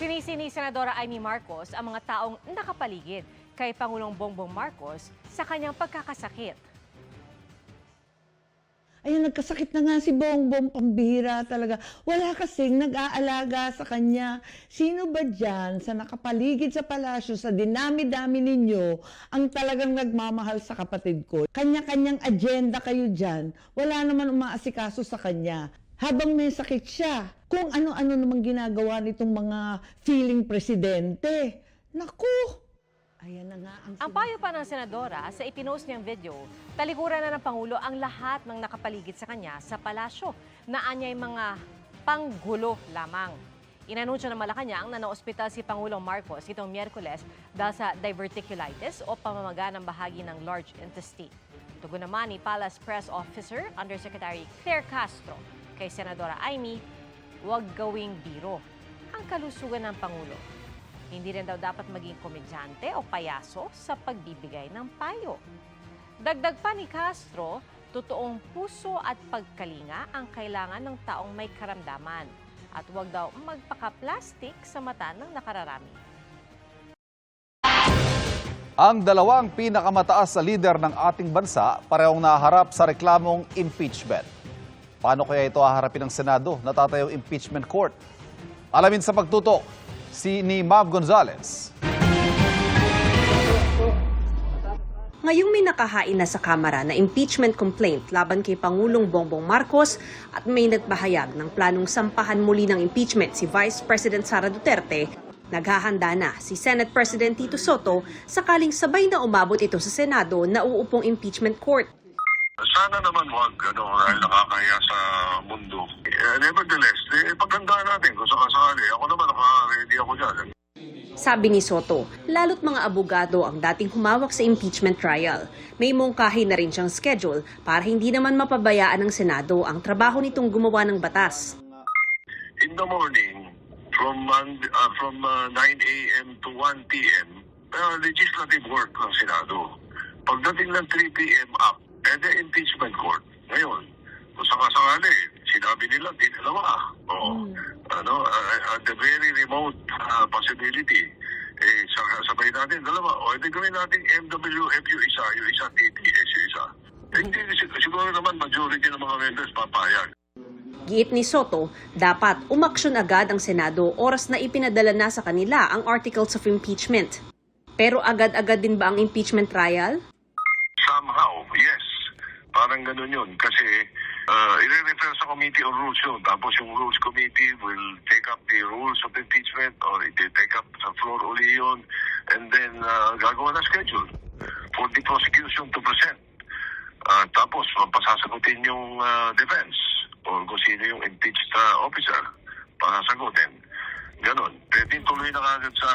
Sinisi ni Senadora Amy Marcos ang mga taong nakapaligid kay Pangulong Bongbong Marcos sa kanyang pagkakasakit. Ayun, nagkasakit na nga si Bongbong, pambihira talaga. Wala kasing nag-aalaga sa kanya. Sino ba dyan sa nakapaligid sa palasyo, sa dinami-dami ninyo, ang talagang nagmamahal sa kapatid ko? Kanya-kanyang agenda kayo dyan. Wala naman umaasikaso sa kanya. Habang may sakit siya, kung ano-ano namang ginagawa nitong mga feeling presidente. Naku! Ayan na nga Ang payo pa ng senadora sa ipinost niyang video, talikuran na ng Pangulo ang lahat ng nakapaligid sa kanya sa palasyo na anyay mga panggulo lamang. Inanunsyo ng Malacanang na naospital si Pangulong Marcos itong Miyerkules dahil sa diverticulitis o pamamaga ng bahagi ng large intestine. Tugon naman ni Palace Press Officer Undersecretary Claire Castro kay Senadora Amy, huwag gawing biro ang kalusugan ng Pangulo. Hindi rin daw dapat maging komedyante o payaso sa pagbibigay ng payo. Dagdag pa ni Castro, totoong puso at pagkalinga ang kailangan ng taong may karamdaman at huwag daw magpaka-plastic sa mata ng nakararami. Ang dalawang pinakamataas na lider ng ating bansa parehong naharap sa reklamong impeachment. Paano kaya ito haharapin ng Senado na tatayong impeachment court? Alamin sa pagtutok ni Mav Gonzalez. Ngayong may nakahain na sa Kamara na impeachment complaint laban kay Pangulong Bongbong Marcos at may nagpahayag ng planong sampahan muli ng impeachment si Vice President Sara Duterte, naghahanda na si Senate President Tito Soto sakaling sabay na umabot ito sa Senado na uupong impeachment court. Sana naman wag, dahil nakakaya sa mundo. Nevertheless, paghandaan natin kung sakasakali. Ako naman, naka-ready ako dyan. Sabi ni Soto, lalo't mga abogado ang dating humawak sa impeachment trial. May mungkahi na rin siyang schedule para hindi naman mapabayaan ng Senado ang trabaho nitong gumawa ng batas. In the morning, from 9 a.m. to 1 p.m., legislative work ng Senado. Pagdating ng 3 p.m. up, the impeachment court. Ngayon, kung sakasakali, sinabi nila, dinalawa. The very remote possibility, sabay natin, dalawa. Gawin natin MWF yung isa, TPS yung isa. Hindi, siguro naman majority ng mga members papayag. Giit ni Soto, dapat umaksyon agad ang Senado oras na ipinadala na sa kanila ang articles of impeachment. Pero agad-agad din ba ang impeachment trial? Somehow, yes. Parang ganun yun. Kasi i-refer sa Committee on Rules yun. Tapos yung Rules Committee will take up the rules of impeachment or it will take up sa floor uli yun. And then gagawa na schedule for the prosecution to present. Tapos pasasagutin yung defense or kung sino yung impeached officer pasasagutin. Ganon. Pwede tuloy na kagad sa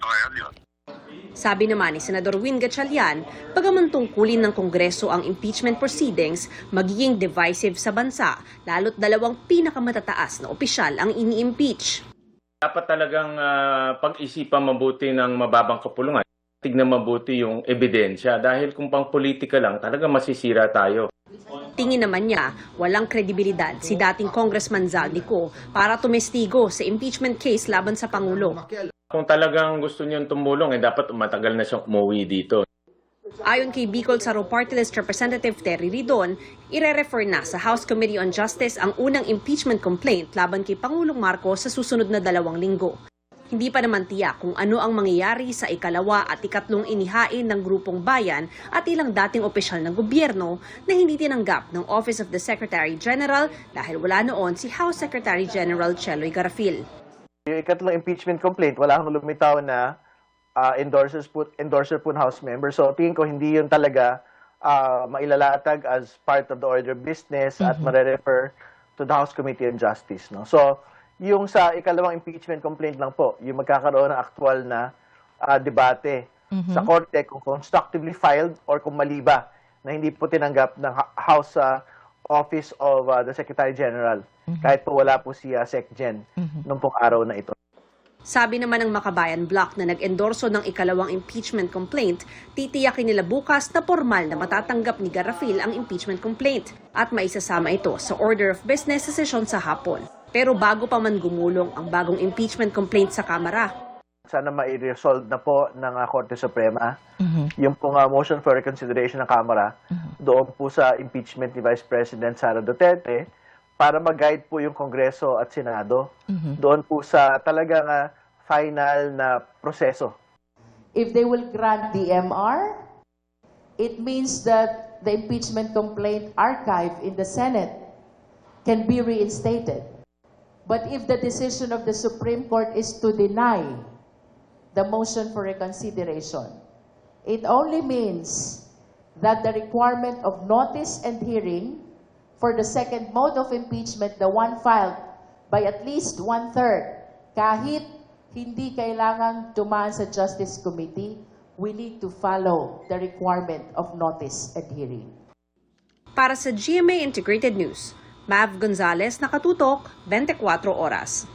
trial yun. Sabi naman ni Senador Win Gatchalian, bagaman tungkulin ng Kongreso ang impeachment proceedings, magiging divisive sa bansa, lalo't dalawang pinakamatataas na opisyal ang ini-impeach. Dapat talagang pag-isipan mabuti ng mababang kapulungan. Tignan mabuti yung ebidensya dahil kung pang politika lang, talaga masisira tayo. Tingin naman niya, walang kredibilidad si dating Congressman Zaldico para tumestigo sa impeachment case laban sa Pangulo. Kung talagang gusto niyong tumulong, dapat matagal na siyang umuwi dito. Ayon kay Bicol Saro Party List Representative Terry Ridon, ire-refer na sa House Committee on Justice ang unang impeachment complaint laban kay Pangulong Marcos sa susunod na 2 linggo. Hindi pa naman tiyak kung ano ang mangyayari sa ikalawa at ikatlong inihain ng Grupong Bayan at ilang dating opisyal ng gobyerno na hindi tinanggap ng Office of the Secretary General dahil wala noon si House Secretary General Cheloy Garafil. Yung ikatlong impeachment complaint, wala kang lumitaw na endorser po ng House member. So tingin ko hindi yun talaga mailalatag as part of the order of business at mare-refer to the House Committee on Justice. No? So yung sa ikalawang impeachment complaint lang po, yung magkakaroon ng aktual na debate sa korte kung constructively filed or kung mali ba na hindi po tinanggap ng House Office of the Secretary General. Kahit po wala po si SecGen nung pong araw na ito. Sabi naman ng Makabayan Bloc na nag-endorso ng ikalawang impeachment complaint, titiyakin nila bukas na formal na matatanggap ni Garafil ang impeachment complaint at maisasama ito sa order of business sa sesyon sa hapon. Pero bago pa man gumulong ang bagong impeachment complaint sa Kamara, Sana ma-resolve na po ng Korte Suprema yung pong motion for reconsideration ng Kamara doon po sa impeachment ni Vice President Sara Duterte para mag-guide po yung Kongreso at Senado doon po sa talagang final na proseso. If they will grant the MR, it means that the impeachment complaint archive in the Senate can be reinstated. But if the decision of the Supreme Court is to deny the motion for reconsideration, it only means that the requirement of notice and hearing for the second mode of impeachment, the one filed by at least 1/3, kahit hindi kailangang dumaan sa Justice Committee, we need to follow the requirement of notice and hearing. para sa GMA Integrated News, Mav Gonzalez, Nakatutok, 24 Oras.